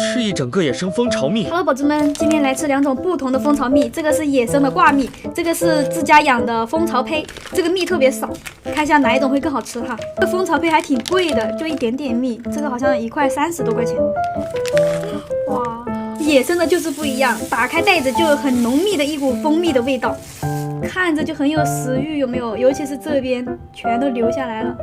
是一整个野生蜂巢蜜。Hello， 宝子们，今天来吃2种不同的蜂巢蜜，这个是野生的挂蜜，这个是自家养的蜂巢胚。这个蜜特别少，看一下哪一种会更好吃哈。这个蜂巢胚还挺贵的，就一点点蜜，这个好像1块30多块钱。哇，野生的就是不一样，打开袋子就有很浓密的一股蜂蜜的味道，看着就很有食欲，有没有？尤其是这边全都流下来了。